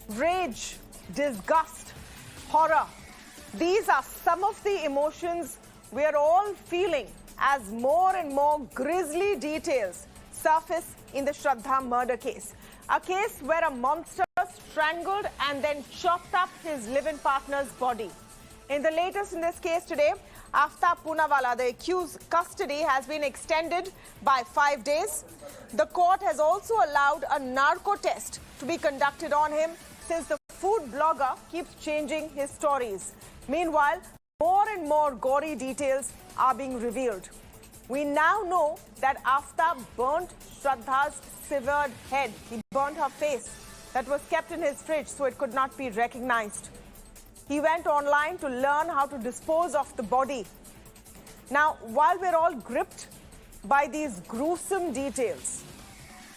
Rage, disgust, horror. These are some of the emotions we are all feeling as more and more grisly details surface in the Shraddha murder case. A case where a monster strangled and then chopped up his live-in partner's body. In the latest in this case today, Aftab Poonawalla, the accused's custody has been extended by 5 days. The court has also allowed a narco test to be conducted on him since the food blogger keeps changing his stories. Meanwhile, more and more gory details are being revealed. We now know that Aftab burnt Shraddha's severed head. He burnt her face that was kept in his fridge so it could not be recognized. He went online to learn how to dispose of the body. Now, while we're all gripped by these gruesome details,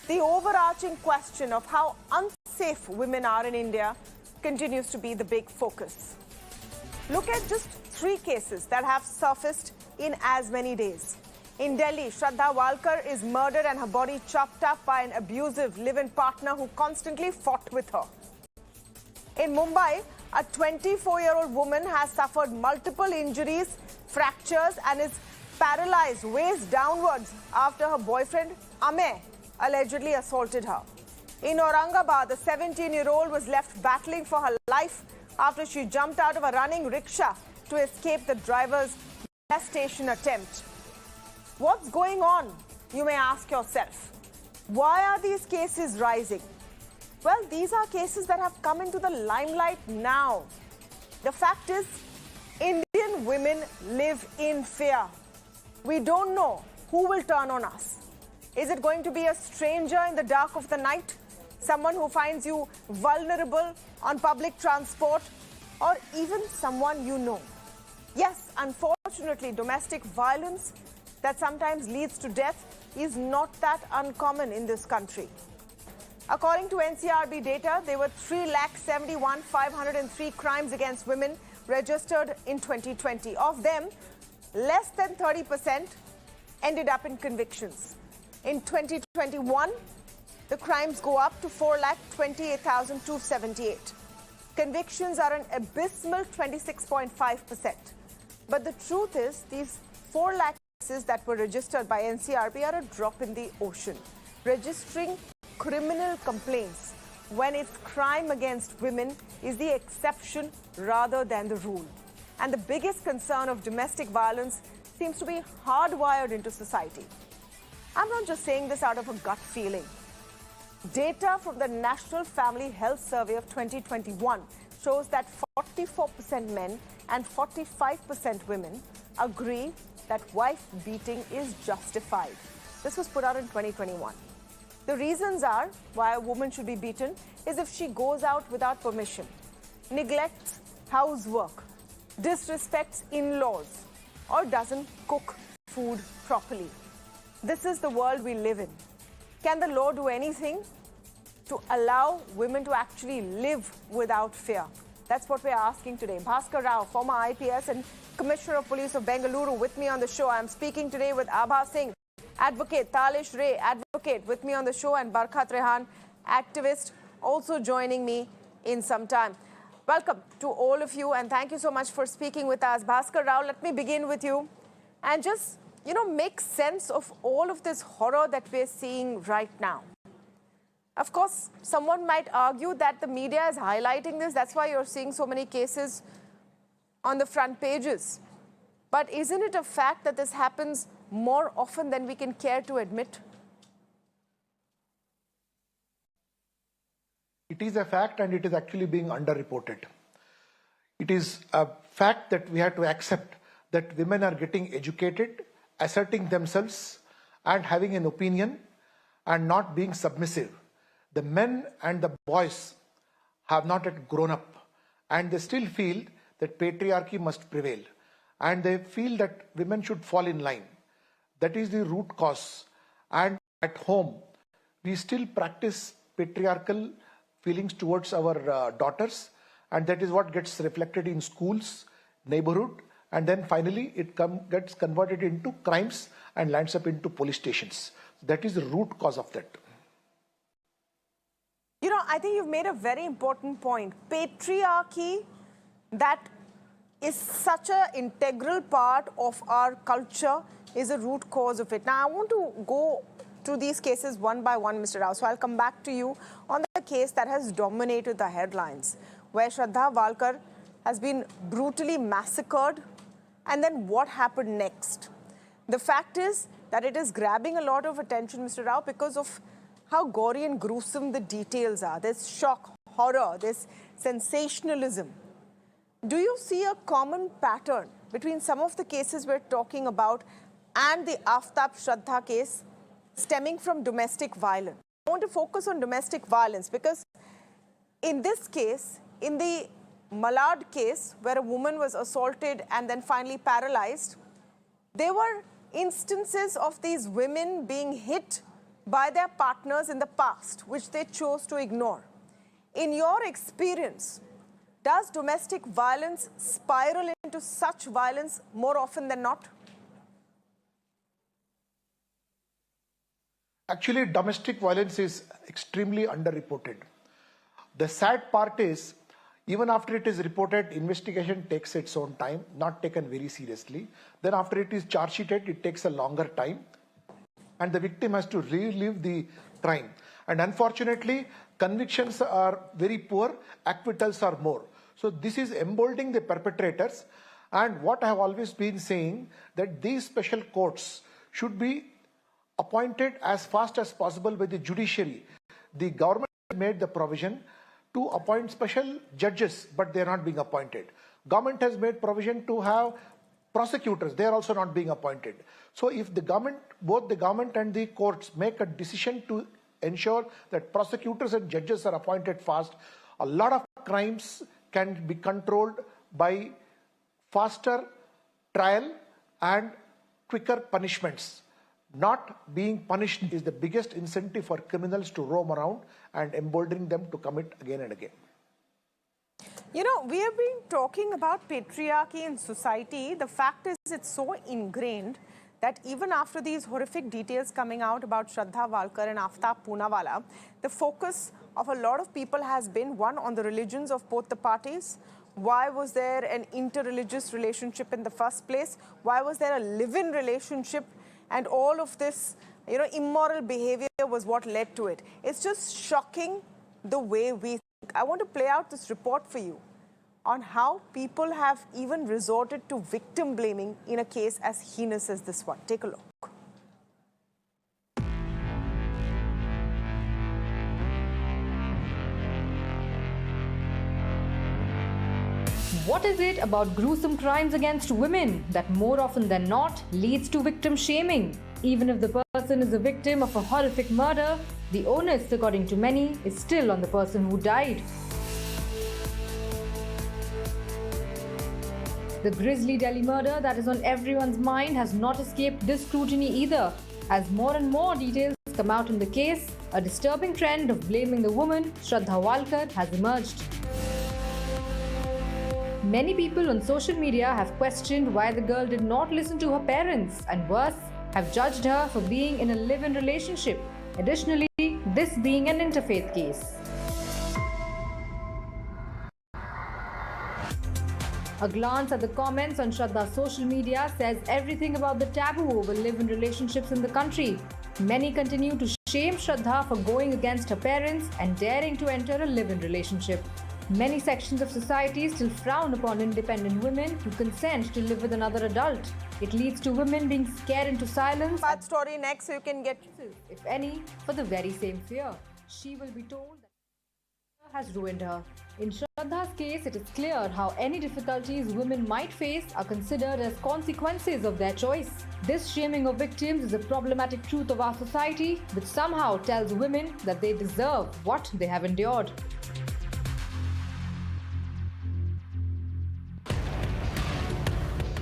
the overarching question of how unsafe women are in India continues to be the big focus. Look at just 3 cases that have surfaced in as many days. In Delhi, Shraddha Walkar is murdered and her body chopped up by an abusive live-in partner who constantly fought with her. In Mumbai, a 24-year-old woman has suffered multiple injuries, fractures and is paralyzed waist downwards after her boyfriend, Amey, allegedly assaulted her. In Aurangabad, the 17-year-old was left battling for her life after she jumped out of a running rickshaw to escape the driver's molestation attempt. What's going on, you may ask yourself? Why are these cases rising? Well, these are cases that have come into the limelight now. The fact is, Indian women live in fear. We don't know who will turn on us. Is it going to be a stranger in the dark of the night? Someone who finds you vulnerable on public transport? Or even someone you know? Yes, unfortunately, domestic violence that sometimes leads to death is not that uncommon in this country. According to NCRB data, there were 3,71,503 crimes against women registered in 2020. Of them, less than 30% ended up in convictions. In 2021, the crimes go up to 4,28,278. Convictions are an abysmal 26.5%. But the truth is, these 4 lakh cases that were registered by NCRB are a drop in the ocean. Registering criminal complaints when it's crime against women is the exception rather than the rule. And the biggest concern of domestic violence seems to be hardwired into society. I'm not just saying this out of a gut feeling. Data from the National Family Health Survey of 2021 shows that 44% men and 45% women agree that wife beating is justified. This was put out in 2021. The reasons are why a woman should be beaten is if she goes out without permission, neglects housework, disrespects in-laws, or doesn't cook food properly. This is the world we live in. Can the law do anything to allow women to actually live without fear? That's what we're asking today. Bhaskar Rao, former IPS and Commissioner of Police of Bengaluru, with me on the show. I'm speaking today with Abha Singh, advocate, Talish Ray, advocate, with me on the show, and Barkhat Rehan, activist, also joining me in some time. Welcome to all of you, and thank you so much for speaking with us. Bhaskar Rao, let me begin with you and just, make sense of all of this horror that we're seeing right now. Of course, someone might argue that the media is highlighting this. That's why you're seeing so many cases on the front pages. But isn't it a fact that this happens more often than we can care to admit? It is a fact, and it is actually being underreported. It is a fact that we have to accept that women are getting educated, asserting themselves and having an opinion and not being submissive. The men and the boys have not yet grown up, and they still feel that patriarchy must prevail, and they feel that women should fall in line. That is the root cause. And at home, we still practice patriarchal feelings towards our daughters, and that is what gets reflected in schools, neighborhood, and then finally it gets converted into crimes and lands up into police stations. That is the root cause of that. I think you've made a very important point. Patriarchy, that is such an integral part of our culture, is a root cause of it. Now, I want to go through these cases one by one, Mr. Rao. So I'll come back to you on the case that has dominated the headlines, where Shraddha Walkar has been brutally massacred. And then what happened next? The fact is that it is grabbing a lot of attention, Mr. Rao, because of how gory and gruesome the details are. There's shock, horror, there's sensationalism. Do you see a common pattern between some of the cases we're talking about and the Aftab Shraddha case stemming from domestic violence? I want to focus on domestic violence because in this case, in the Malad case, where a woman was assaulted and then finally paralyzed, there were instances of these women being hit by their partners in the past, which they chose to ignore. In your experience, does domestic violence spiral into such violence more often than not? Actually, domestic violence is extremely underreported. The sad part is, even after it is reported, investigation takes its own time, not taken very seriously. Then after it is charge sheeted, it takes a longer time. And the victim has to relive the crime. And unfortunately, convictions are very poor, acquittals are more. So this is emboldening the perpetrators. And what I have always been saying, that these special courts should be appointed as fast as possible by the judiciary. The government made the provision to appoint special judges, but they are not being appointed. Government has made provision to have prosecutors, they are also not being appointed. So if the government, both the government and the courts make a decision to ensure that prosecutors and judges are appointed fast, a lot of crimes can be controlled by faster trial and quicker punishments. Not being punished is the biggest incentive for criminals to roam around and emboldening them to commit again and again. You know, we have been talking about patriarchy in society. The fact is, it's so ingrained that even after these horrific details coming out about Shraddha Walkar and Aftab Poonawalla, the focus of a lot of people has been, one, on the religions of both the parties. Why was there an interreligious relationship in the first place? Why was there a live-in relationship? And all of this, you know, immoral behavior was what led to it. It's just shocking the way we think. I want to play out this report for you on how people have even resorted to victim blaming in a case as heinous as this one. Take a look. What is it about gruesome crimes against women that more often than not leads to victim shaming? Even if the person is a victim of a horrific murder, the onus, according to many, is still on the person who died. The grisly Delhi murder that is on everyone's mind has not escaped this scrutiny either. As more and more details come out in the case, a disturbing trend of blaming the woman, Shraddha Walkar, has emerged. Many people on social media have questioned why the girl did not listen to her parents and worse, have judged her for being in a live-in relationship. Additionally, this being an interfaith case. A glance at the comments on Shraddha's social media says everything about the taboo over live-in relationships in the country. Many continue to shame Shraddha for going against her parents and daring to enter a live-in relationship. Many sections of society still frown upon independent women who consent to live with another adult. It leads to women being scared into silence. Bad story next, so you can get, if any, for the very same fear. She will be told that has ruined her. In Shraddha's case, it is clear how any difficulties women might face are considered as consequences of their choice. This shaming of victims is a problematic truth of our society, which somehow tells women that they deserve what they have endured.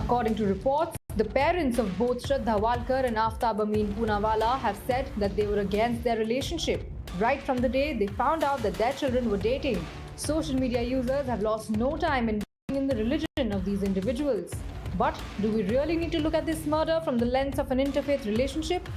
According to reports, the parents of both Shraddha Walkar and Aftab Poonawalla have said that they were against their relationship right from the day they found out that their children were dating. Social media users have lost no time in bringing in the religion of these individuals. But do we really need to look at this murder from the lens of an interfaith relationship?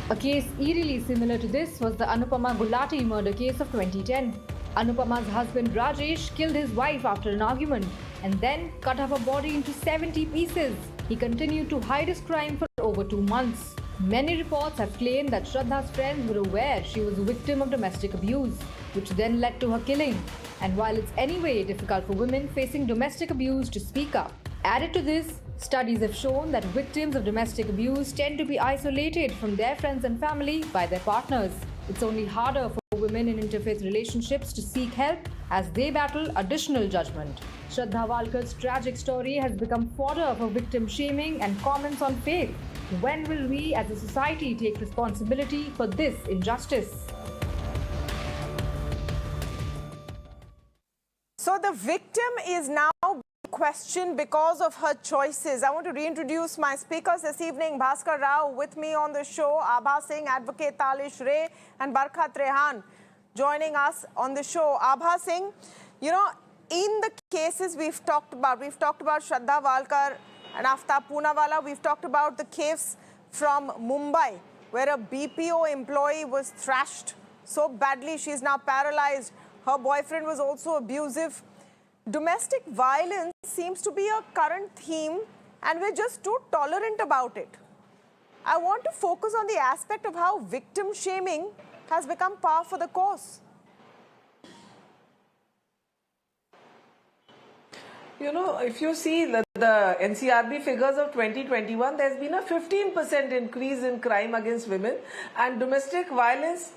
A case eerily similar to this was the Anupama Gulati murder case of 2010. Anupama's husband Rajesh killed his wife after an argument and then cut up her body into 70 pieces. He continued to hide his crime for over 2 months. Many reports have claimed that Shraddha's friends were aware she was a victim of domestic abuse, which then led to her killing. And while it's anyway difficult for women facing domestic abuse to speak up, added to this, studies have shown that victims of domestic abuse tend to be isolated from their friends and family by their partners. It's only harder for women in interfaith relationships to seek help as they battle additional judgment. Shraddha Walkar's tragic story has become fodder for victim shaming and comments on faith. When will we as a society take responsibility for this injustice? So the victim is now being questioned because of her choices. I want to reintroduce my speakers this evening. Bhaskar Rao with me on the show, Abha Singh, Advocate Talish Ray and Barkhat Rehan joining us on the show. Abha Singh, you know, in the cases we've talked about Shraddha Walkar and Aftab Poonawala, we've talked about the case from Mumbai where a BPO employee was thrashed so badly she's now paralyzed. Her boyfriend was also abusive. Domestic violence seems to be a current theme and we're just too tolerant about it. I want to focus on the aspect of how victim shaming has become par for the course. You know, if you see the NCRB figures of 2021, there's been a 15% increase in crime against women, and domestic violence,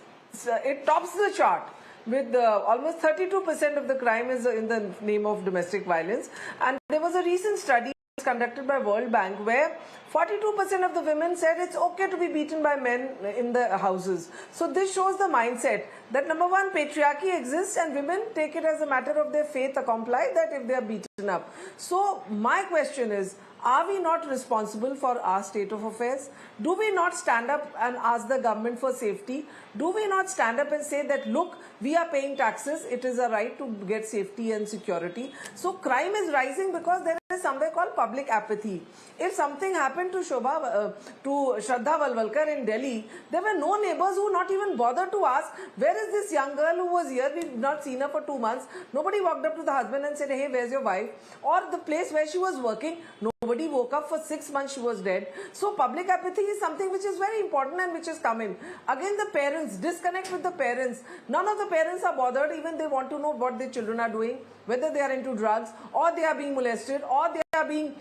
it tops the chart with almost 32% of the crime is in the name of domestic violence. And there was a recent study conducted by World Bank where 42% of the women said it's okay to be beaten by men in the houses. So this shows the mindset that number one, patriarchy exists and women take it as a matter of their faith accompli that if they are beaten up. So my question is, are we not responsible for our state of affairs? Do we not stand up and ask the government for safety? Do we not stand up and say that, look, we are paying taxes, it is a right to get safety and security? So crime is rising because there is somewhere called public apathy. If something happened to Shraddha Walkar in Delhi, there were no neighbors who not even bothered to ask, where is this young girl who was here? We've not seen her for 2 months. Nobody walked up to the husband and said, hey, where's your wife? Or the place where she was working, nobody woke up for 6 months, she was dead. So public apathy is something which is very important and which is coming. Again, the parents, disconnect with the parents. None of the parents are bothered, even they want to know what their children are doing, whether they are into drugs or they are being molested or they are being,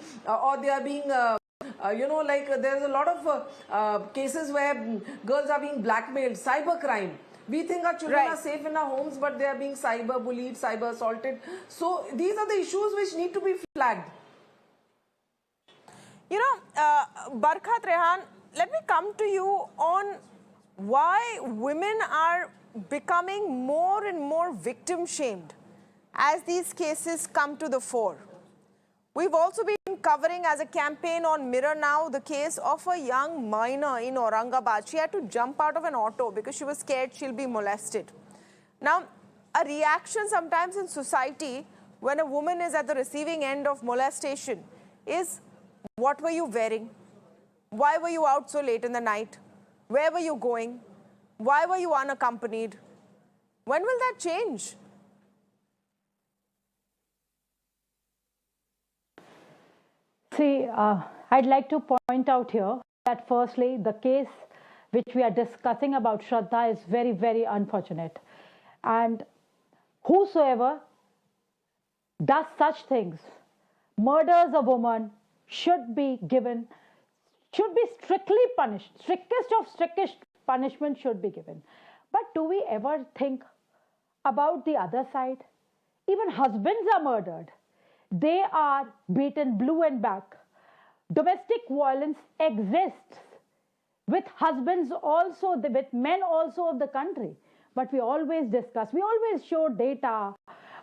you know, like there's a lot of cases where girls are being blackmailed, cyber crime. We think our children are safe in our homes, but they are being cyber bullied, cyber assaulted. So these are the issues which need to be flagged. You know, Barkhat Rehan, let me come to you on why women are becoming more and more victim shamed as these cases come to the fore. We've also been covering as a campaign on Mirror Now the case of a young minor in Aurangabad. She had to jump out of an auto because she was scared she'll be molested. Now, a reaction sometimes in society when a woman is at the receiving end of molestation is, what were you wearing? Why were you out so late in the night? Where were you going? Why were you unaccompanied? When will that change? See, I'd like to point out here that firstly, the case which we are discussing about Shraddha is very, very unfortunate. And whosoever does such things, murders a woman, should be strictly punished. Strictest of strictest punishment should be given. But do we ever think about the other side? Even husbands are murdered. They are beaten blue and black. Domestic violence exists with husbands also, with men also of the country. But we always discuss, we always show data.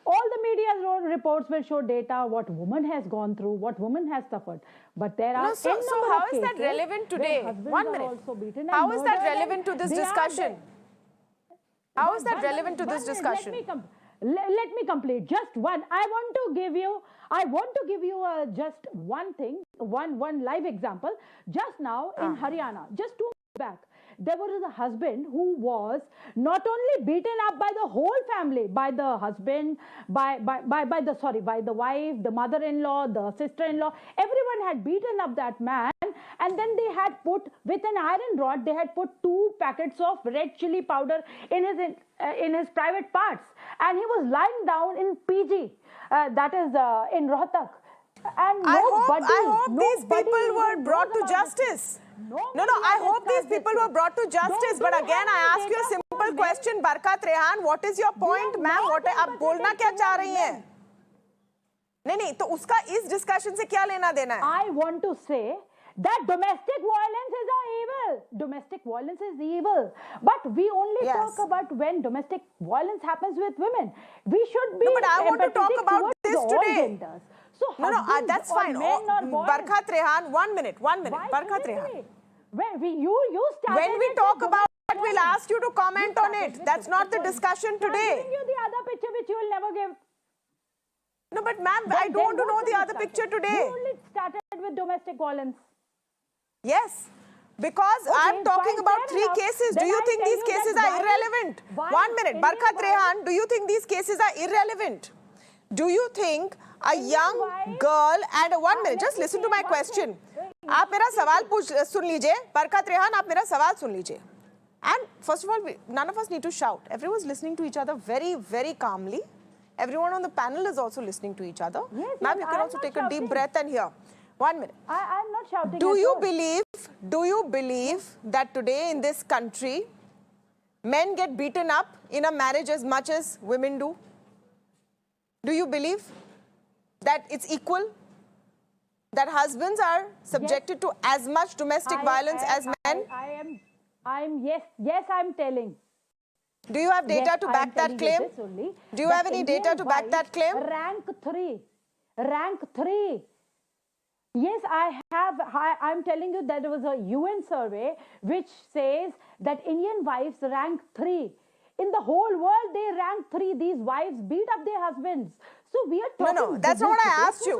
All the media reports will show data, what woman has gone through, what woman has suffered. But there are so how is that relevant today? 1 minute. How is that relevant to this discussion? How is that relevant to this discussion? Let me complete. Just one. I want to give you just one thing, one live example. Just now in Haryana, just 2 months back, there was a husband who was not only beaten up by the whole family, by the husband, by the wife, the mother-in-law, the sister-in-law, everyone had beaten up that man, and then they had put, with an iron rod, they had put 2 packets of red chili powder in his private parts, and he was lying down in PG, that is in Rohtak. And I hope these people were brought to justice. No, I hope these people were brought to justice. But again, I ask you a simple question, Barkat Rehan, what is your point, ma'am? What आप बोलना क्या चाह रही हैं? नहीं, तो उसका इस discussion से क्या लेना देना है? I want to say that domestic violence is evil. Domestic violence is evil. But we only talk about when domestic violence happens with women. We should be but I want to talk about this today. So that's fine. Barkat Rehan, 1 minute. Barkat Rehan. When we talk about it, we'll ask you to comment on it. That's not the discussion today. I'm giving you the other picture which you will never give. No, but ma'am, I don't want to know the other picture today. You only started with domestic violence. Yes, because I'm talking about 3 cases. Do you think these cases are irrelevant? 1 minute. Barkat Rehan, do you think these cases are irrelevant? Do you think a young girl and 1 minute, just listen to my question. आप मेरा सवाल सुन लीजिए. Barkat Rehan, आप मेरा सवाल सुन लीजिए. And first of all, none of us need to shout. Everyone's listening to each other very, very calmly. Everyone on the panel is also listening to each other. Yes, ma'am, you can also take a deep breath and hear. 1 minute. I'm not shouting. Do you believe that today in this country, men get beaten up in a marriage as much as women do? Do you believe that it's equal? That husbands are subjected to as much domestic violence as men? Yes, I'm telling. Do you have data to back that claim? Do you have any data to back that claim? Rank 3. Yes, I have. I'm telling you that there was a UN survey which says that Indian wives rank 3. In the whole world, they rank 3. These wives beat up their husbands. So we are talking. No, that's not what I asked you.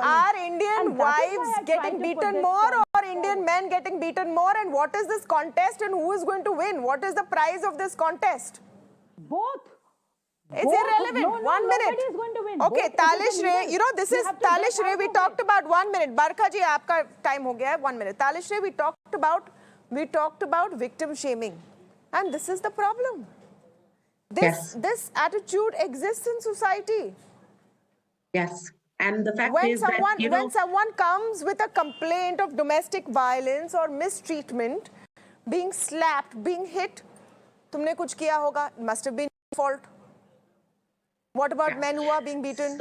Are Indian wives getting beaten more or Indian men getting beaten more? And what is this contest and who is going to win? What is the prize of this contest? Both. It's irrelevant. 1 minute. Nobody is going to win. Okay, Talish Ray, you know, this is Talish Ray. We talked about 1 minute. Barka ji, aapka time ho gaya hai. 1 minute. Talish Ray, we talked about victim shaming. And this is the problem. This attitude exists in society. Yes. And the fact when is that, when someone comes with a complaint of domestic violence or mistreatment, being slapped, being hit, tumne kuch kiya hoga, it must have been your fault. What about men who are being beaten?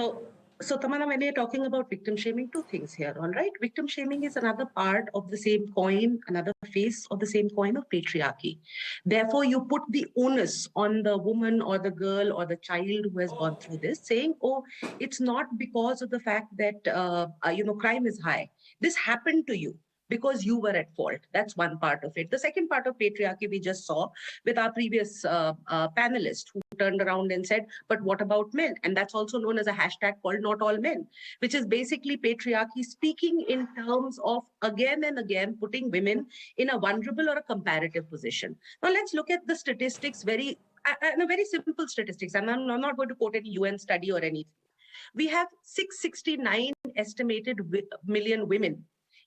So Tamanna, when you're talking about victim shaming, 2 things here, all right? Victim shaming is another part of the same coin, another face of the same coin of patriarchy. Therefore, you put the onus on the woman or the girl or the child who has gone through this, saying, oh, it's not because of the fact that, crime is high. This happened to you because you were at fault. That's one part of it. The second part of patriarchy we just saw with our previous panelist who turned around and said, but what about men? And that's also known as a hashtag called Not All Men, which is basically patriarchy speaking in terms of again and again putting women in a vulnerable or a comparative position. Now let's look at the statistics, very simple statistics. And I'm not going to quote any UN study or anything. We have 669 estimated million women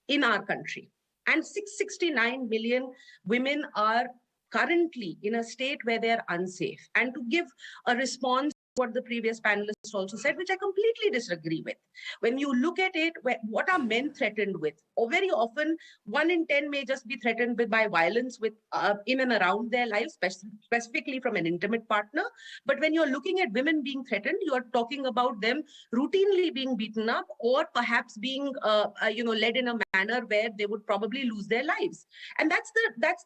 in our country, and 669 million women are currently in a state where they are unsafe. And to give a response to what the previous panelists also said, which I completely disagree with. When you look at it, what are men threatened with? Or very often, 1 in 10 may just be threatened with by violence with in and around their lives, specifically from an intimate partner. But when you're looking at women being threatened, you are talking about them routinely being beaten up or perhaps being led in a manner where they would probably lose their lives. And that's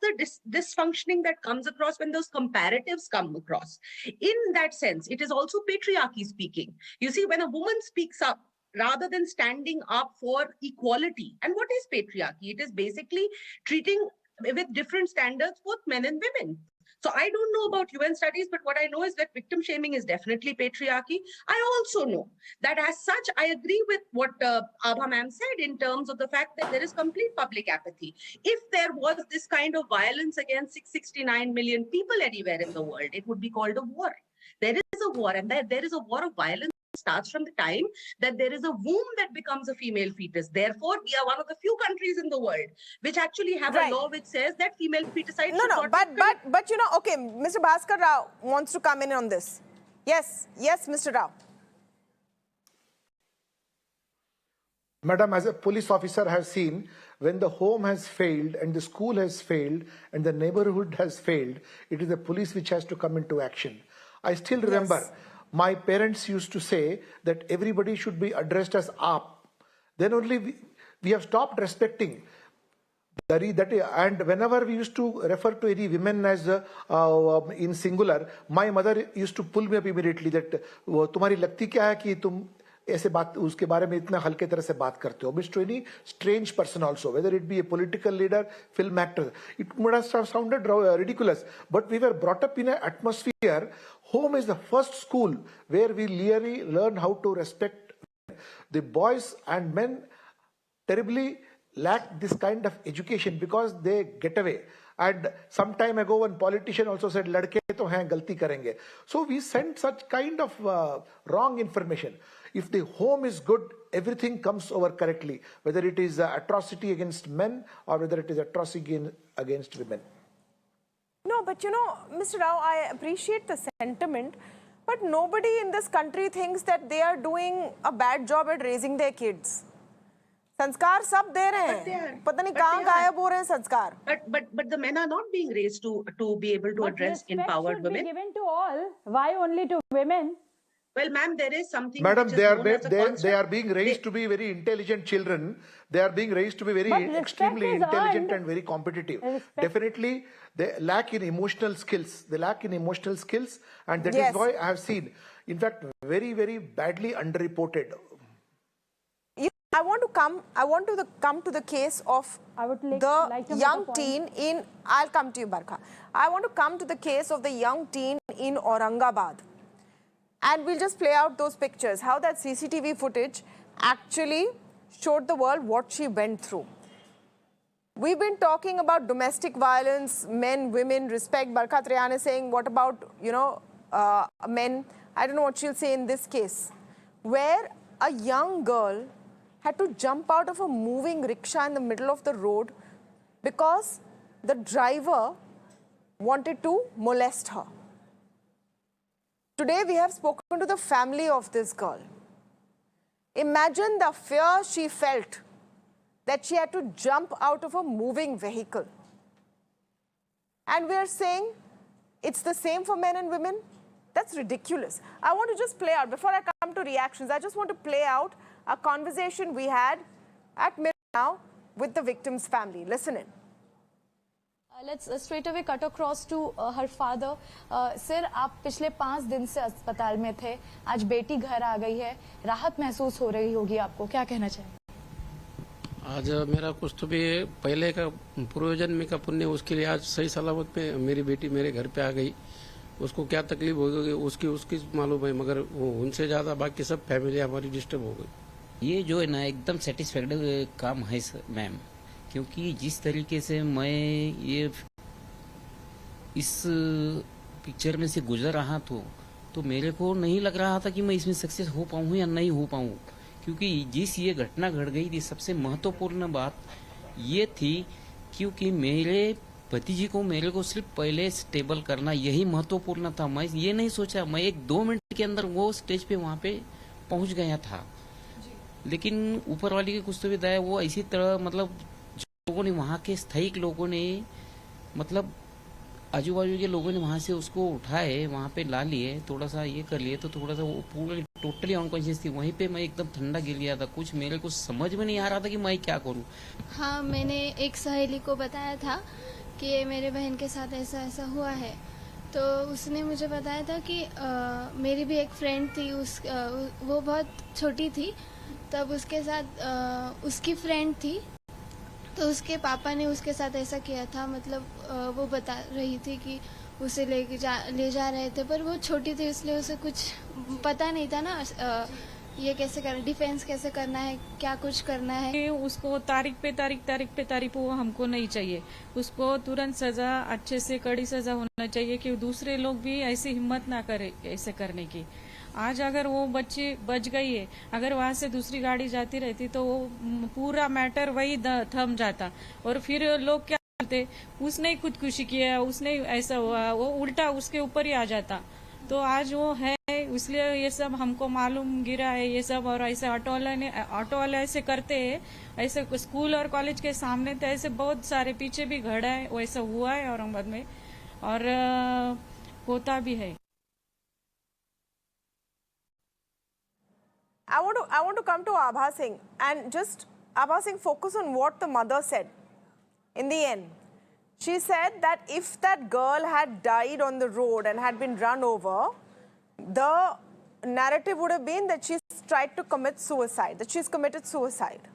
the dysfunctioning that comes across when those comparatives come across. In that sense, it is also patriarchy speaking. You see, when a woman speaks up, rather than standing up for equality. And what is patriarchy? It is basically treating with different standards both men and women. So I don't know about UN studies, but what I know is that victim shaming is definitely patriarchy. I also know that as such, I agree with what Abha ma'am said in terms of the fact that there is complete public apathy. If there was this kind of violence against 669 million people anywhere in the world, it would be called a war. There is a war, and there is a war of violence starts from the time that there is a womb that becomes a female fetus. Therefore, we are one of the few countries in the world which actually have a law which says that female feticide should not be killed. But you know, okay, Mr. Bhaskar Rao wants to come in on this. Yes, Mr. Rao. Madam, as a police officer, has seen when the home has failed and the school has failed and the neighborhood has failed, it is the police which has to come into action. I still remember my parents used to say that everybody should be addressed as aap. Then only we have stopped respecting. And whenever we used to refer to any women as in singular, my mother used to pull me up immediately that तुम्हारी लगती क्या है कि तुम ऐसे बात उसके बारे में इतना हल्के तरह से बात करते हो. Mr. Any strange person also, whether it be a political leader, film actor, it would have sounded ridiculous. But we were brought up in an atmosphere. Home is the first school where we really learn how to respect. The boys and men terribly lack this kind of education because they get away. And some time ago, one politician also said, "Ladke to hain, galti karenge." So we send such kind of wrong information. If the home is good, everything comes over correctly, whether it is atrocity against men or whether it is atrocity against women. No, but you know, Mr. Rao, I appreciate the sentiment, but nobody in this country thinks that they are doing a bad job at raising their kids. संस्कार सब दे रहे हैं, पता नहीं कहाँ गायब हो रहे हैं संस्कार. But the men are not being raised to be able to address empowered women. Respect should be given to all. Why only to women? Well, ma'am, there is something. Madam, which is known as a concept. they are being raised to be very intelligent children. They are being raised to be very extremely intelligent and very competitive. Definitely, they lack in emotional skills. They lack in emotional skills, and that is why I have seen, in fact, very, very badly underreported. I want to come to the case of the young teen in. I'll come to you, Barkha. I want to come to the case of the young teen in Aurangabad. And we'll just play out those pictures, how that CCTV footage actually showed the world what she went through. We've been talking about domestic violence, men, women, respect. Barkha Trehan is saying, what about, men? I don't know what she'll say in this case, where a young girl had to jump out of a moving rickshaw in the middle of the road because the driver wanted to molest her. Today, we have spoken to the family of this girl. Imagine the fear she felt that she had to jump out of a moving vehicle. And we are saying it's the same for men and women? That's ridiculous. I want to just play out, before I come to reactions, I just want to play out a conversation we had at midnight now with the victim's family. Listen in. Let's straight away cut across to her father. Sir, आप पिछले 5 दिन से अस्पताल में थे. आज बेटी घर आ गई है. राहत महसूस हो रही होगी आपको. क्या कहना चाहिए? आज मेरा कुछ तो भी पहले का पूर्वजन्म का पुण्य, उसके लिए आज सही सलामत में मेरी बेटी मेरे घर पे आ गई. उसको क्या तकलीफ होगी उसकी मालूम है, मगर उनसे ज्यादा बाकी सब फैमिली हमारी डिस्टर्ब हो गई. ये जो है ना एकदम सेटिस्फैक्टरी काम है मैम, क्योंकि जिस तरीके से मैं ये इस पिक्चर में से गुजर रहा तो मेरे को नहीं लग रहा था कि मैं इसमें सक्सेस हो पाऊँ या नहीं हो पाऊँ, क्योंकि जिस ये घटना घट गई थी, सबसे महत्वपूर्ण बात ये थी क्योंकि मेरे पति जी को मेरे को सिर्फ पहले स्टेबल करना यही महत्वपूर्ण था. मैं ये नहीं सोचा, मैं 1-2 मिनट के अंदर वो स्टेज पे वहाँ पे पहुँच गया था. लेकिन ऊपर वाली की कुछ तो भी दया, वो इसी तरह मतलब लोगों ने, वहाँ के स्थायी लोगों ने, मतलब आजू बाजू के लोगों ने वहाँ से उसको उठाए, वहाँ पे ला लिए, थोड़ा सा ये कर लिए, तो थोड़ा सा वो पूरी टोटली अनकॉन्शियस थी. वहीं पे मैं एकदम ठंडा गिर गया था. कुछ मेरे को समझ में नहीं आ रहा था कि मैं क्या करूँ. हाँ, मैंने एक सहेली को बताया था कि मेरे बहन के साथ ऐसा ऐसा हुआ है, तो उसने मुझे बताया था कि मेरी भी एक फ्रेंड थी, वो बहुत छोटी थी, तब उसके साथ उसकी फ्रेंड थी, तो उसके पापा ने उसके साथ ऐसा किया था. मतलब वो बता रही थी कि उसे ले जा रहे थे, पर वो छोटी थी इसलिए उसे कुछ पता नहीं था ना ये कैसे करना, डिफेंस कैसे करना है, क्या कुछ करना है। उसको तारीख पे तारीख वो हमको नहीं चाहिए। उसको तुरंत सजा, अच्छे से कड़ी सजा होना चाहिए कि दूसरे लोग भी ऐसी हिम्मत ना करे ऐसे करने की। आज अगर वो बच्ची बच गई है, अगर वहां से दूसरी गाड़ी जाती रहती तो वो पूरा मैटर वही थम जाता और फिर लोग क्या बोलते, उसने खुदकुशी किया, उसने ऐसा हुआ, वो उल्टा उसके ऊपर ही आ जाता। तो आज वो है, इसलिए ये सब हमको मालूम गिरा है ये सब। और ऐसे ऑटो वाले ऐसे करते हैं, ऐसे स्कूल और कॉलेज के सामने तो ऐसे बहुत सारे पीछे भी घड़ा है, वैसा हुआ है औरंगाबाद में और होता भी है। I want to come to Abha Singh and just Abha Singh focus on what the mother said. In the end, she said that if that girl had died on the road and had been run over, the narrative would have been that she's tried to commit suicide, that she's committed suicide.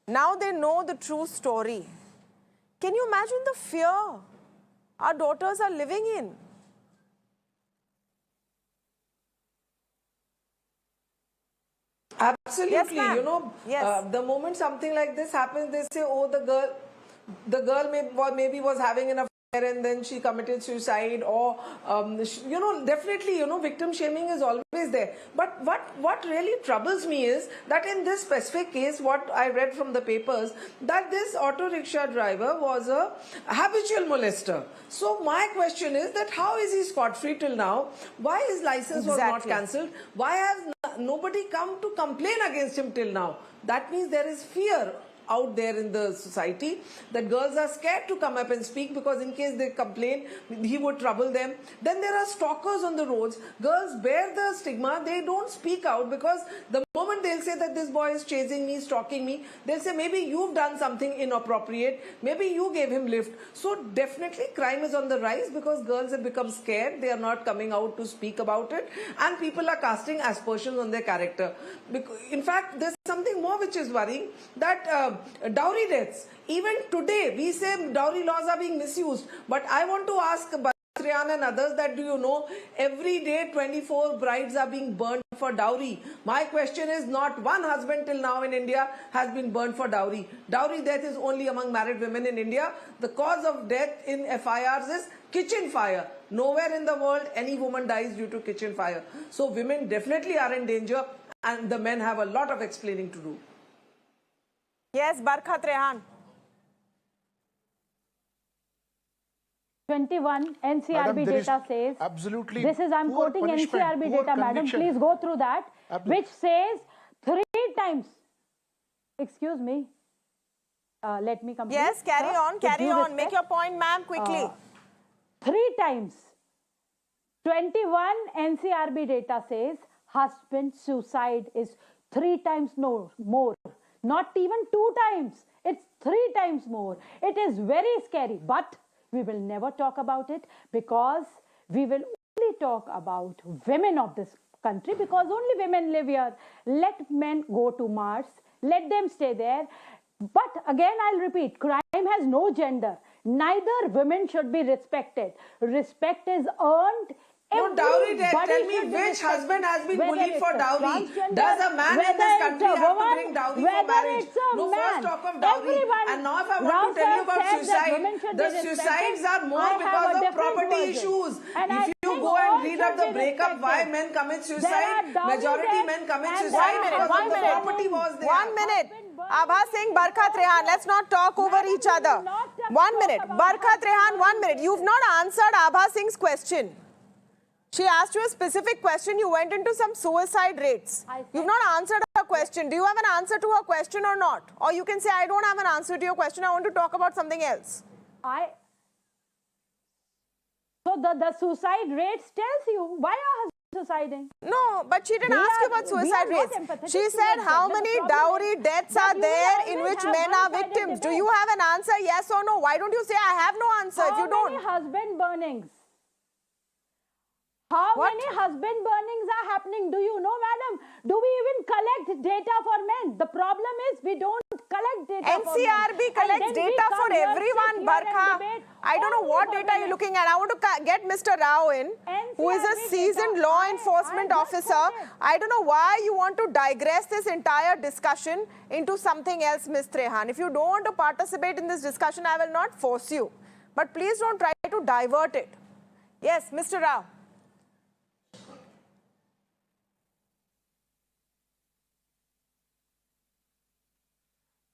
Now they know the true story. Can you imagine the fear our daughters are living in? Absolutely. Yes, You know, yes. The moment something like this happens, they say, oh, the girl maybe was having an affair and then she committed suicide, or you know, definitely, you know, victim shaming is always there. But what really troubles me is that in this specific case, what I read from the papers, that this auto rickshaw driver was a habitual molester. So my question is that how is he scot-free till now? Why his license was not cancelled? Why has nobody come to complain against him till now? That means there is fear out there in the society, that girls are scared to come up and speak because in case they complain, he would trouble them. Then there are stalkers on the roads. Girls bear the stigma. They don't speak out because the moment they'll say that this boy is chasing me, stalking me, they'll say maybe you've done something inappropriate, maybe you gave him lift. So definitely crime is on the rise because girls have become scared. They are not coming out to speak about it, and people are casting aspersions on their character. In fact, there's something more which is worrying, that dowry deaths. Even today, we say dowry laws are being misused. But I want to ask Rian and others that, do you know, every day 24 brides are being burned for dowry. My question is, not one husband till now in India has been burned for dowry. Dowry death is only among married women in India. The cause of death in FIRs is kitchen fire. Nowhere in the world any woman dies due to kitchen fire. So women definitely are in danger, and the men have a lot of explaining to do. Yes, Barkhat Rehan. 21 NCRB data says, absolutely, this is, I'm quoting NCRB data, madam, please go through that, which says 3 times, excuse me, let me complete. Yes, carry on, make your point, ma'am, quickly. 3 times. 21 NCRB data says husband suicide is 3 times more. Not even 2 times. It's 3 times more. It is very scary. But we will never talk about it because we will only talk about women of this country, because only women live here. Let men go to Mars. Let them stay there. But again, I'll repeat, crime has no gender. Neither women should be respected. Respect is earned. No dowry death. Tell me which husband has been bullied for dowry? Does a man in this country have to bring dowry for marriage? No, first talk of dowry. And now if I want to tell you about suicide, the suicides are more because of property issues. If you go and read up the breakup why men commit suicide, majority men commit suicide because of the property was there. 1 minute. Abha Singh, Barkhat Rehan, let's not talk over each other. 1 minute. Barkhat Rehan, 1 minute. You've not answered Abha Singh's question. She asked you a specific question. You went into some suicide rates. You've not answered her question. Do you have an answer to her question or not? Or you can say, I don't have an answer to your question. I want to talk about something else. So the suicide rates tells you why are husbands suiciding? No, but she didn't ask you about suicide rates. She said how many dowry deaths are there in which men are victims. Do you have an answer, yes or no? Why don't you say I have no answer if you don't? How many husband burnings? How What? many husband burnings are happening? Do you know, madam? Do we even collect data for men? The problem is we don't collect data for men. NCRB collects data for everyone, Barkha. I don't know what data you're looking at. I want to get Mr. Rao in, who is a seasoned law enforcement officer. I don't know why you want to digress this entire discussion into something else, Ms. Trehan. If you don't want to participate in this discussion, I will not force you. But please don't try to divert it. Yes, Mr. Rao.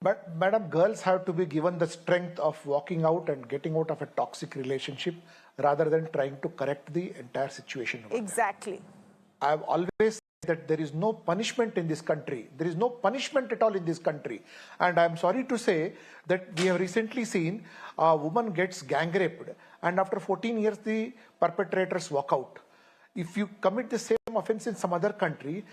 But madam, girls have to be given the strength of walking out and getting out of a toxic relationship rather than trying to correct the entire situation. Exactly. I have always said that there is no punishment in this country. There is no punishment at all in this country. And I am sorry to say that we have recently seen a woman gets gang raped and after 14 years the perpetrators walk out. If you commit the same offense in some other country,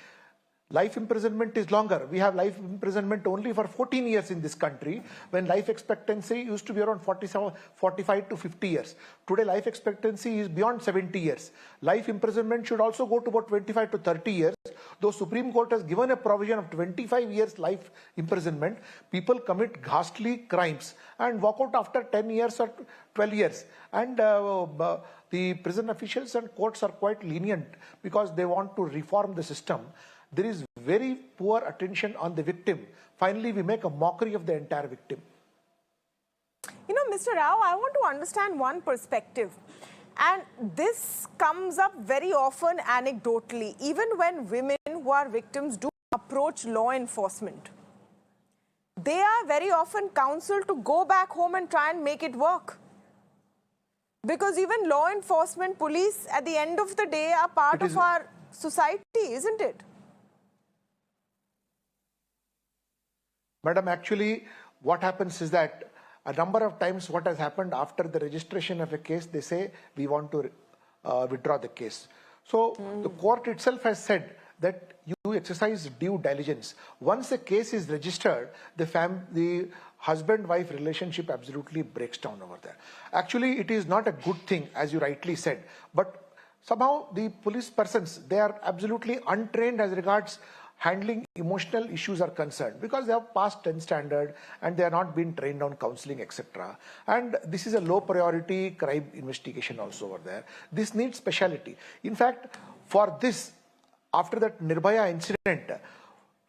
life imprisonment is longer. We have life imprisonment only for 14 years in this country, when life expectancy used to be around 45 to 50 years. Today, life expectancy is beyond 70 years. Life imprisonment should also go to about 25 to 30 years. Though Supreme Court has given a provision of 25 years life imprisonment, people commit ghastly crimes and walk out after 10 years or 12 years. And the prison officials and courts are quite lenient because they want to reform the system. There is very poor attention on the victim. Finally, we make a mockery of the entire victim. You know, Mr. Rao, I want to understand one perspective. And this comes up very often anecdotally, even when women who are victims do approach law enforcement. They are very often counseled to go back home and try and make it work. Because even law enforcement, police, at the end of the day, are part of our society, isn't it? Madam, actually, what happens is that a number of times what has happened after the registration of a case, they say, we want to withdraw the case. So the court itself has said that you exercise due diligence. Once a case is registered, the husband-wife relationship absolutely breaks down over there. Actually, it is not a good thing, as you rightly said, but somehow the police persons, they are absolutely untrained as regards handling emotional issues are concerned, because they have passed 10 standard and they are not been trained on counseling, etc. And this is a low priority crime investigation also over there. This needs speciality. In fact, for this, after that Nirbhaya incident,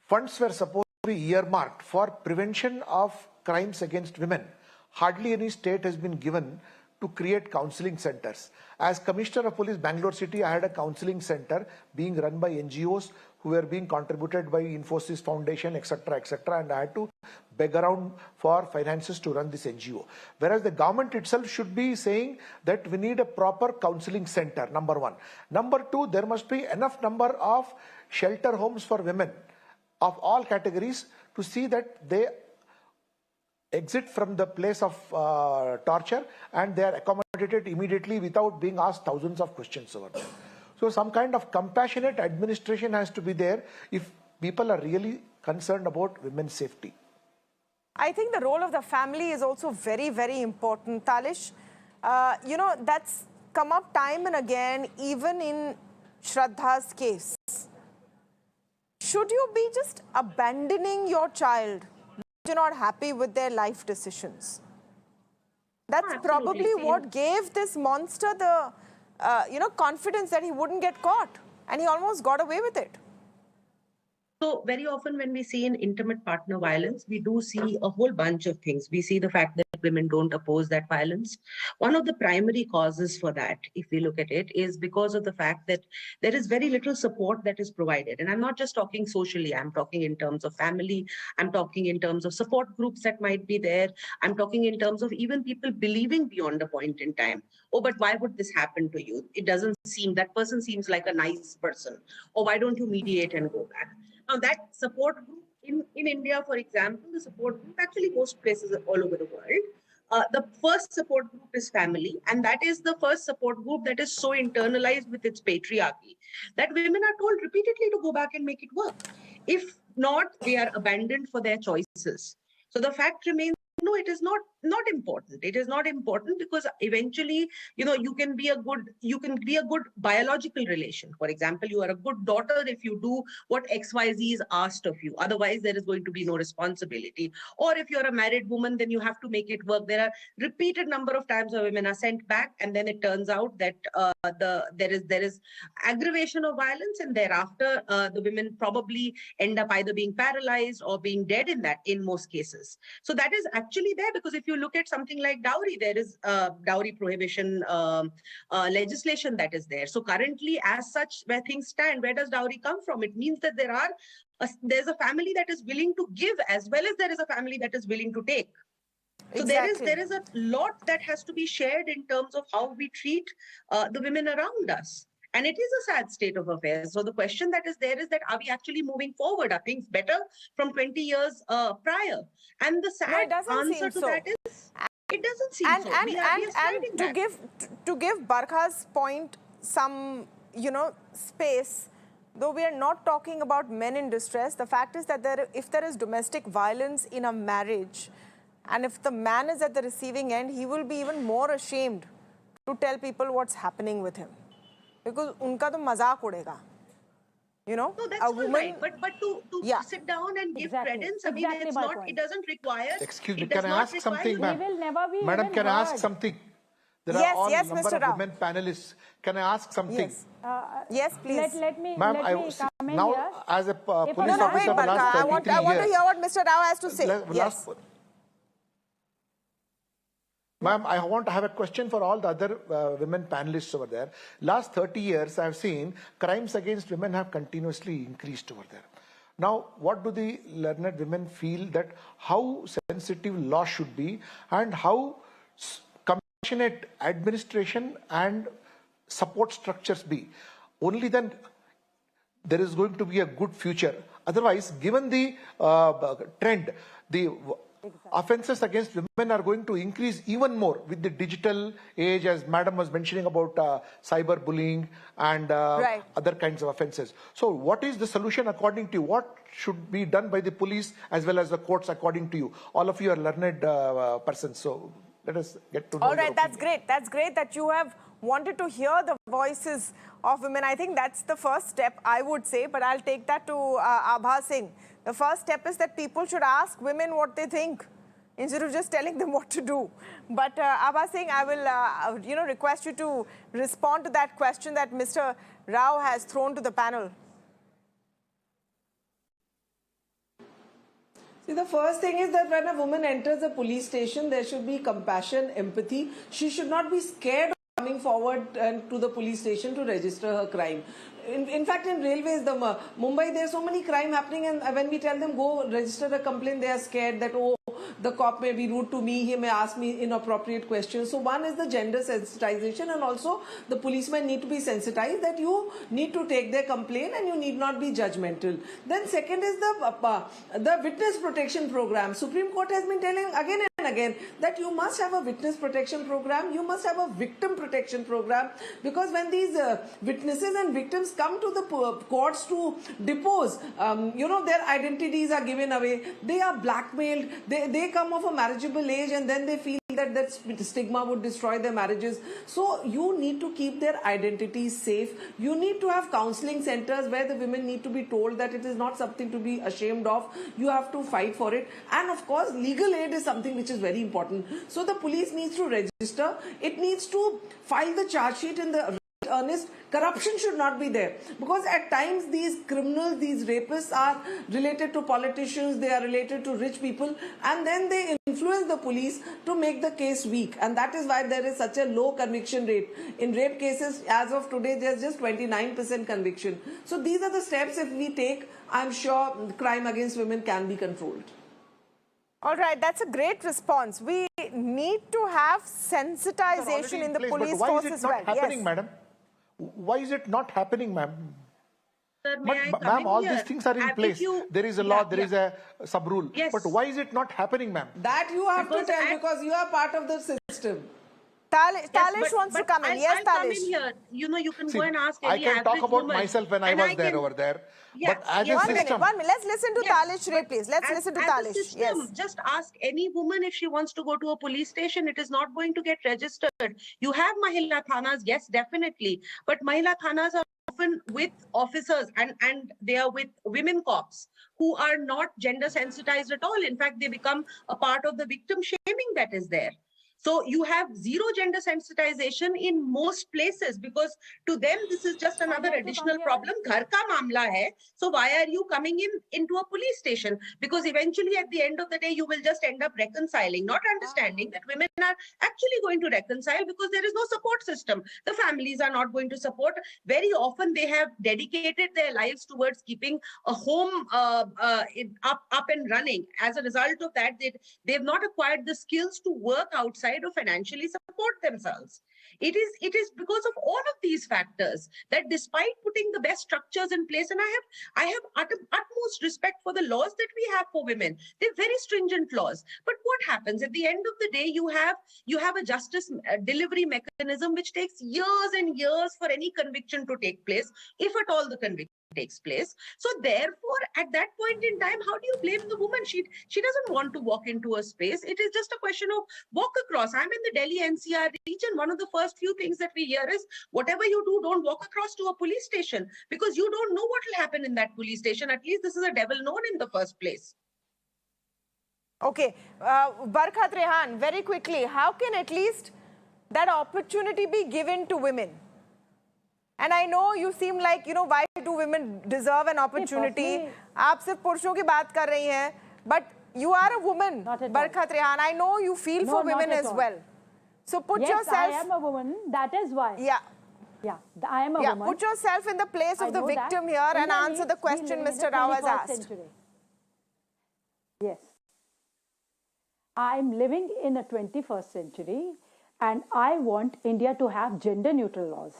funds were supposed to be earmarked for prevention of crimes against women. Hardly any state has been given to create counseling centers. As Commissioner of Police, Bangalore City, I had a counseling center being run by NGOs who were being contributed by Infosys Foundation, etc., and I had to beg around for finances to run this NGO. Whereas the government itself should be saying that we need a proper counseling center, number one. Number two, there must be enough number of shelter homes for women of all categories to see that they exit from the place of torture and they are accommodated immediately without being asked thousands of questions over there. So some kind of compassionate administration has to be there if people are really concerned about women's safety. I think the role of the family is also very, very important. Talish, you know, that's come up time and again, even in Shraddha's case. Should you be just abandoning your child when you're not happy with their life decisions? That's probably what gave this monster the confidence that he wouldn't get caught, and he almost got away with it. So very often when we see in intimate partner violence, we do see a whole bunch of things. We see the fact that women don't oppose that violence. One of the primary causes for that, if we look at it, is because of the fact that there is very little support that is provided. And I'm not just talking socially, I'm talking in terms of family, I'm talking in terms of support groups that might be there, I'm talking in terms of even people believing beyond a point in time, oh, but why would this happen to you? It doesn't seem, that person seems like a nice person. Or why don't you mediate and go back? Now that support group in India, for example, the support group, actually most places all over the world, the first support group is family, and that is the first support group that is so internalized with its patriarchy that women are told repeatedly to go back and make it work. If not, they are abandoned for their choices. So the fact remains, no, it is not not important. It is not important because eventually, you can be a good biological relation. For example, you are a good daughter if you do what XYZ is asked of you. Otherwise, there is going to be no responsibility. Or if you're a married woman, then you have to make it work. There are repeated number of times where women are sent back, and then it turns out that there is aggravation of violence, and thereafter the women probably end up either being paralyzed or being dead in most cases. So that is actually there, because if you look at something like dowry, there is dowry prohibition legislation that is there. So currently, as such, where things stand, where does dowry come from? It means that there's a family that is willing to give, as well as there is a family that is willing to take. So Exactly. there is a lot that has to be shared in terms of how we treat the women around us. And it is a sad state of affairs. So the question that is there is that, are we actually moving forward? Are things better from 20 years prior? And the sad answer to that is, it doesn't seem so. We are sliding back. To give Barkha's point some, space, though we are not talking about men in distress, the fact is that if there is domestic violence in a marriage, and if the man is at the receiving end, he will be even more ashamed to tell people what's happening with him. Because unka to mazak udega. No, that's all right. But to sit down and give credence, I mean, it doesn't require. Excuse me, can I ask something, ma'am? We will never be Madam, even can I ask heard. something? There Yes, are all yes, number Mr. of Rao. women panelists. Can I ask something? Yes. Yes, please. Let me Ma'am, come in now here. as a police No, No, officer wait, for the Barkha. last I 33 want to years. hear what Mr. Rao has to say. Last- Ma'am, I want to have a question for all the other women panelists over there. Last 30 years, I have seen crimes against women have continuously increased over there. Now, what do the learned women feel that how sensitive law should be and how compassionate administration and support structures be? Only then there is going to be a good future. Otherwise, given the trend, the offences against women are going to increase even more with the digital age, as Madam was mentioning about cyber bullying and other kinds of offences. So what is the solution according to you? What should be done by the police as well as the courts according to you? All of you are learned persons, so let us get to know. All right, that's great. That's great that you have wanted to hear the voices of women. I think that's the first step, I would say, but I'll take that to Abha Singh. The first step is that people should ask women what they think instead of just telling them what to do. But Abha Singh, I will request you to respond to that question that Mr. Rao has thrown to the panel. See, the first thing is that when a woman enters a police station, there should be compassion, empathy. She should not be scared of coming forward to the police station to register her crime. In fact, in railways, Mumbai, there's so many crime happening, and when we tell them go register a complaint, they are scared that, oh, the cop may be rude to me, he may ask me inappropriate questions. So one is the gender sensitization, and also the policemen need to be sensitized that you need to take their complaint and you need not be judgmental. Then second is the witness protection program. Supreme Court has been telling again and again that you must have a witness protection program, you must have a victim protection program, because when these witnesses and victims come to the courts to depose, their identities are given away, they are blackmailed, they come of a marriageable age, and then they feel that stigma would destroy their marriages. So you need to keep their identities safe. You need to have counseling centers where the women need to be told that it is not something to be ashamed of. You have to fight for it. And of course, legal aid is something which is very important. So the police needs to register. It needs to file the charge sheet in the earnest. Corruption should not be there, because at times these criminals, these rapists are related to politicians, they are related to rich people, and then they influence the police to make the case weak, and that is why there is such a low conviction rate. In rape cases, as of today, there's just 29% conviction. So these are the steps if we take, I'm sure crime against women can be controlled. All right, that's a great response. We need to have sensitization in the police force as well. Why is it not happening, yes. madam? Why is it not happening, ma'am? Sir, ma'am, all these things are in place. There is a law, there is a sub-rule. Yes. But why is it not happening, ma'am? That you have to tell, because you are part of the system. Talish wants to come in. Yes, I'll come in Talish. here. You know, you can See, go and ask I any can talk average about woman, myself when I and was there can- over there. Yeah, But as yeah. a One system, minute. Let's listen to Yes, Talish, but please. Let's listen to as Talish. a system, Yes. just ask any woman if she wants to go to a police station. It is not going to get registered. You have Mahila Thanas, yes, definitely. But Mahila Thanas are often with officers and they are with women cops who are not gender sensitized at all. In fact, they become a part of the victim shaming that is there. So you have zero gender sensitization in most places because to them this is just another additional problem. Ghar ka mamla hai. So why are you coming into a police station? Because eventually at the end of the day you will just end up reconciling, not understanding that women are actually going to reconcile because there is no support system. The families are not going to support. Very often they have dedicated their lives towards keeping a home up and running. As a result of that, they've not acquired the skills to work outside or financially support themselves. It is because of all of these factors that despite putting the best structures in place, and I have utmost respect for the laws that we have for women. They're very stringent laws. But what happens at the end of the day? You have a justice delivery mechanism which takes years and years for any conviction to take place, if at all the conviction takes place. So therefore, at that point in time, how do you blame the woman? She doesn't want to walk into a space. It is just a question of walk across. I'm in the Delhi NCR region. One of the first few things that we hear is whatever you do, don't walk across to a police station because you don't know what will happen in that police station. At least this is a devil known in the first place. Okay, Barkhat Rehan, very quickly, how can at least that opportunity be given to women? And I know you seem like, why do women deserve an opportunity? आप सिर्फ पुरुषों की बात कर रही हैं, but you are a woman, Barkhat Rehan. I know you feel for women as well. So put yourself. Yes, I am a woman. That is why. Yeah. Yeah, I am a woman. Put yourself in the place of the victim here and answer the question Mr. Rao has asked. Yes. I'm living in a 21st century and I want India to have gender neutral laws.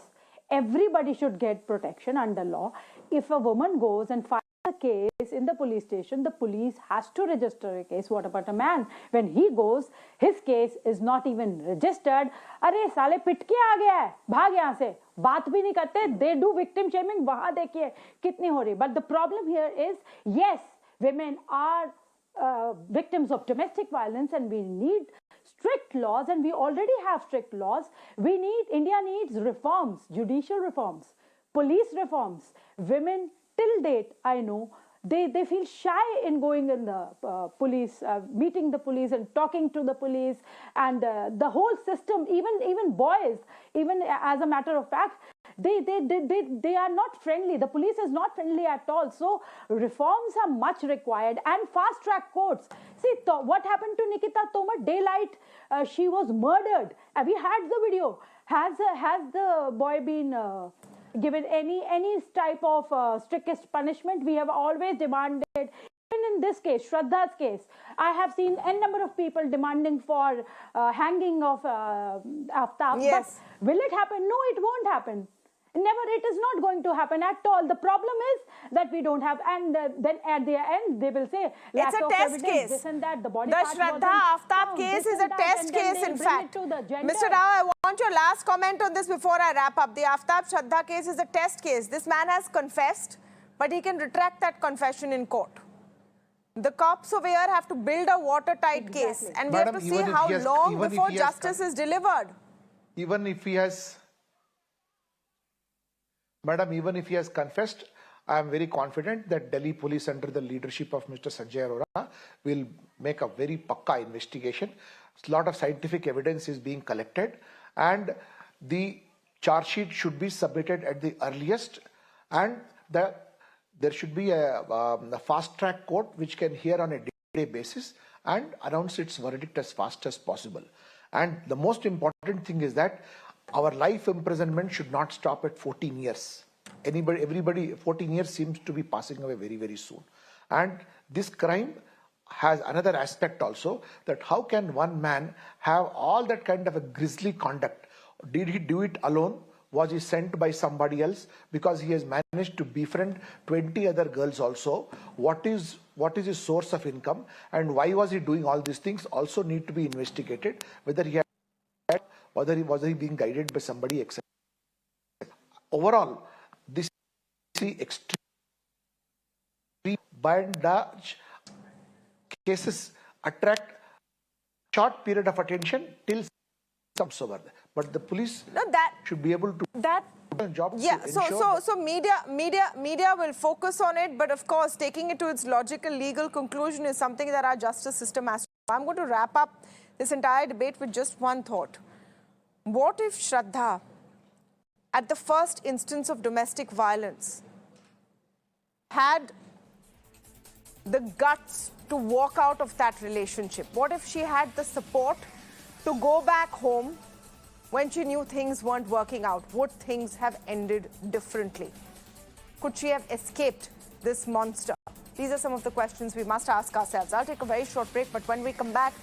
Everybody should get protection under law. If a woman goes and files a case in the police station, the police has to register a case. What about a man? When he goes, his case is not even registered. अरे साले पिट के आ गया है, भाग यहाँ से, बात भी नहीं करते. They do victim shaming. वहाँ देखिए कितनी हो रही. But the problem here is, yes, women are victims of domestic violence and we need strict laws, and we already have strict laws. India needs reforms, judicial reforms, police reforms. Women till date, I know, they feel shy in going in the police, meeting the police and talking to the police, and the whole system, even boys, even as a matter of fact, they are not friendly. The police is not friendly at all. So reforms are much required, and fast track courts. See what happened to Nikita Tomar? Daylight, she was murdered. Have you had the video? Has the boy been given any type of strictest punishment? We have always demanded. Even in this case, Shraddha's case, I have seen n number of people demanding for hanging of Aftab. Yes. But will it happen? No, it won't happen. Never, it is not going to happen at all. The problem is that we don't have, and then at the end they will say it's a test case. This and that. The body The Shraddha Aftab case is a test case, in fact. Mr. Rao, I want your last comment on this before I wrap up. The Aftab Shraddha case is a test case. This man has confessed, but he can retract that confession in court. The cops over here have to build a watertight case, and we have to see how long before justice is delivered. Even if he has... Madam, even if he has confessed, I am very confident that Delhi police under the leadership of Mr. Sanjay Arora will make a very pakka investigation. A lot of scientific evidence is being collected and the charge sheet should be submitted at the earliest, and there should be a fast track court which can hear on a day-to-day basis and announce its verdict as fast as possible. And the most important thing is that our life imprisonment should not stop at 14 years. Everybody, 14 years seems to be passing away very, very soon. And this crime has another aspect also, that how can one man have all that kind of a grisly conduct? Did he do it alone? Was he sent by somebody else? Because he has managed to befriend 20 other girls also. What is his source of income? And why was he doing all these things? Also need to be investigated. Whether he had whether he being guided by somebody, etc. Overall, this extreme by and large cases attract short period of attention till some over. But the police should be able to job. Yeah, so media will focus on it, but of course taking it to its logical legal conclusion is something that our justice system has to do. I'm going to wrap up this entire debate with just one thought. What if Shraddha, at the first instance of domestic violence, had the guts to walk out of that relationship? What if she had the support to go back home when she knew things weren't working out? Would things have ended differently? Could she have escaped this monster? These are some of the questions we must ask ourselves. I'll take a very short break, but when we come back,